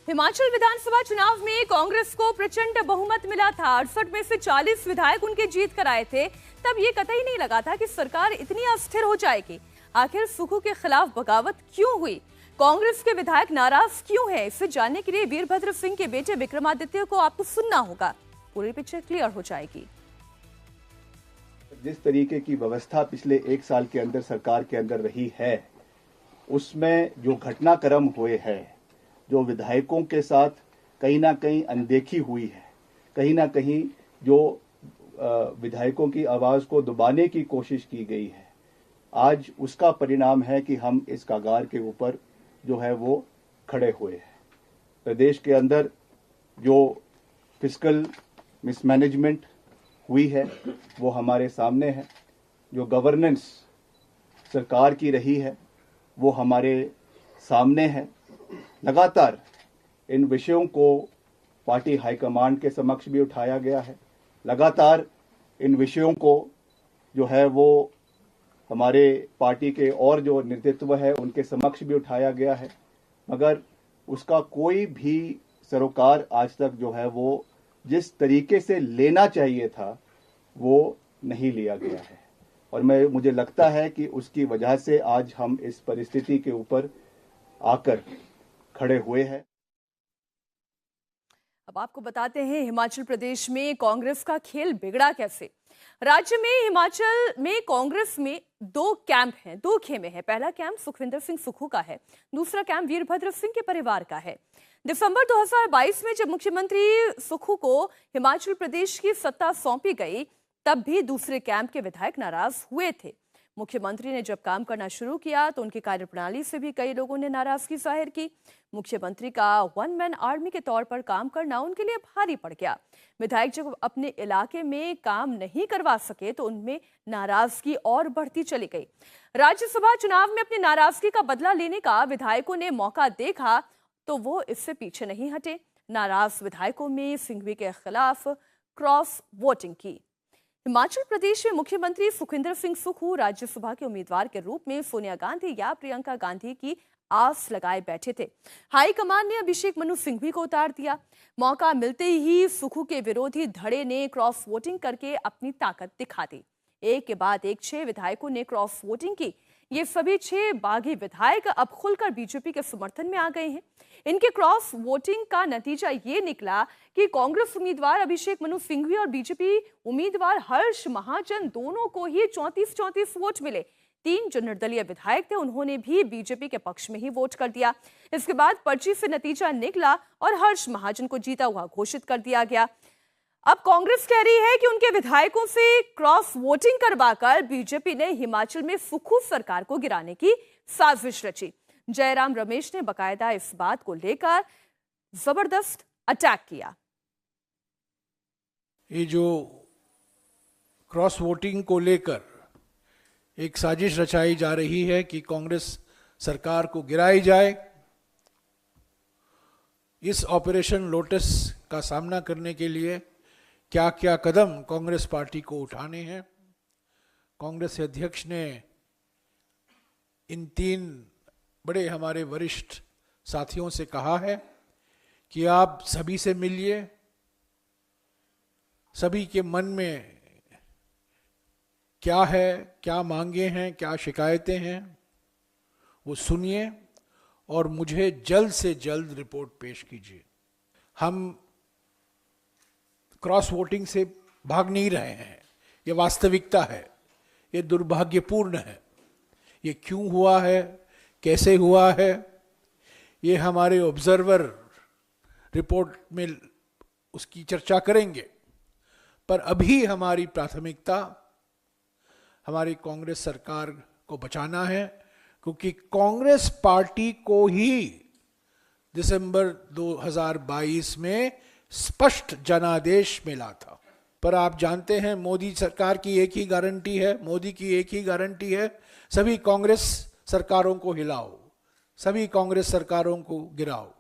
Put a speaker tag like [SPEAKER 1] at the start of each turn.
[SPEAKER 1] हिमाचल विधानसभा चुनाव में कांग्रेस को प्रचंड बहुमत मिला था। 68 में से 40 विधायक उनके जीत कर आए थे। तब ये कतई नहीं लगा था कि सरकार इतनी अस्थिर हो जाएगी। आखिर सुक्खू के खिलाफ बगावत क्यों हुई, कांग्रेस के विधायक नाराज क्यों हैं, इसे जानने के लिए वीरभद्र सिंह के बेटे विक्रमादित्य को आपको सुनना होगा। पूरी पिक्चर क्लियर हो जाएगी।
[SPEAKER 2] जिस तरीके की व्यवस्था पिछले एक साल के अंदर सरकार के अंदर रही है, उसमें जो घटनाक्रम हुए हैं, जो विधायकों के साथ कहीं ना कहीं अनदेखी हुई है, कहीं ना कहीं जो विधायकों की आवाज को दबाने की कोशिश की गई है, आज उसका परिणाम है कि हम इस कगार के ऊपर जो है वो खड़े हुए हैं। प्रदेश के अंदर जो फिस्कल मिसमैनेजमेंट हुई है वो हमारे सामने है। जो गवर्नेंस सरकार की रही है वो हमारे सामने है। लगातार इन विषयों को पार्टी हाईकमांड के समक्ष भी उठाया गया है। लगातार इन विषयों को जो है वो हमारे पार्टी के और जो नेतृत्व है उनके समक्ष भी उठाया गया है, मगर उसका कोई भी सरोकार आज तक जो है वो जिस तरीके से लेना चाहिए था वो नहीं लिया गया है। और मुझे लगता है कि उसकी वजह से आज हम इस परिस्थिति के ऊपर आकर खड़े हुए हैं।
[SPEAKER 1] अब आपको बताते हैं हिमाचल प्रदेश में कांग्रेस का खेल बिगड़ा कैसे। राज्य में हिमाचल में कांग्रेस में दो कैंप हैं, दो खेमे हैं। पहला कैंप सुखविंदर सिंह सुक्खू का है, दूसरा कैंप वीरभद्र सिंह के परिवार का है। दिसंबर 2022 में जब मुख्यमंत्री सुक्खू को हिमाचल प्रदेश की सत्ता सौंपी गई, तब भी दूसरे कैंप के विधायक नाराज हुए थे। मुख्यमंत्री ने जब काम करना शुरू किया तो उनकी कार्यप्रणाली से भी कई लोगों ने नाराजगी जाहिर की। मुख्यमंत्री का वन मैन आर्मी के तौर पर काम करना उनके लिए भारी पड़ गया। विधायक जब अपने इलाके में काम नहीं करवा सके तो उनमें नाराजगी और बढ़ती चली गई। राज्यसभा चुनाव में अपनी नाराजगी का बदला लेने का विधायकों ने मौका देखा तो वो इससे पीछे नहीं हटे। नाराज विधायकों में सिंघवी के खिलाफ क्रॉस वोटिंग की। हिमाचल प्रदेश में मुख्यमंत्री सुखविंदर सिंह सुक्खू राज्यसभा के उम्मीदवार के रूप में सोनिया गांधी या प्रियंका गांधी की आस लगाए बैठे थे। हाईकमान ने अभिषेक मनु सिंघवी को उतार दिया। मौका मिलते ही सुक्खू के विरोधी धड़े ने क्रॉस वोटिंग करके अपनी ताकत दिखा दी। एक के बाद एक 6 विधायकों ने क्रॉस वोटिंग की। ये सभी 6 बागी विधायक अब खुलकर बीजेपी के समर्थन में आ गए हैं। इनके क्रॉस वोटिंग का नतीजा ये निकला कि कांग्रेस उम्मीदवार अभिषेक मनु सिंघवी और बीजेपी उम्मीदवार हर्ष महाजन दोनों को ही 34-34 वोट मिले। 3 जो निर्दलीय विधायक थे उन्होंने भी बीजेपी के पक्ष में ही वोट कर दिया। इसके बाद पर्ची से नतीजा निकला और हर्ष महाजन को जीता हुआ घोषित कर दिया गया। अब कांग्रेस कह रही है कि उनके विधायकों से क्रॉस वोटिंग करवाकर बीजेपी ने हिमाचल में सुक्खू सरकार को गिराने की साजिश रची। जयराम रमेश ने बकायदा इस बात को लेकर जबरदस्त अटैक किया।
[SPEAKER 3] ये जो क्रॉस वोटिंग को लेकर एक साजिश रचाई जा रही है कि कांग्रेस सरकार को गिराई जाए, इस ऑपरेशन लोटस का सामना करने के लिए क्या क्या कदम कांग्रेस पार्टी को उठाने हैं। कांग्रेस अध्यक्ष ने इन 3 बड़े हमारे वरिष्ठ साथियों से कहा है कि आप सभी से मिलिए, सभी के मन में क्या है, क्या मांगे हैं, क्या शिकायतें हैं, वो सुनिए और मुझे जल्द से जल्द रिपोर्ट पेश कीजिए। हम क्रॉस वोटिंग से भाग नहीं रहे हैं, ये वास्तविकता है, ये दुर्भाग्यपूर्ण है। ये क्यों हुआ है, कैसे हुआ है, ये हमारे ऑब्जर्वर रिपोर्ट में उसकी चर्चा करेंगे। पर अभी हमारी प्राथमिकता हमारी कांग्रेस सरकार को बचाना है, क्योंकि कांग्रेस पार्टी को ही दिसंबर 2022 में स्पष्ट जनादेश मिला था। पर आप जानते हैं मोदी सरकार की एक ही गारंटी है, मोदी की एक ही गारंटी है, सभी कांग्रेस सरकारों को हिलाओ, सभी कांग्रेस सरकारों को गिराओ।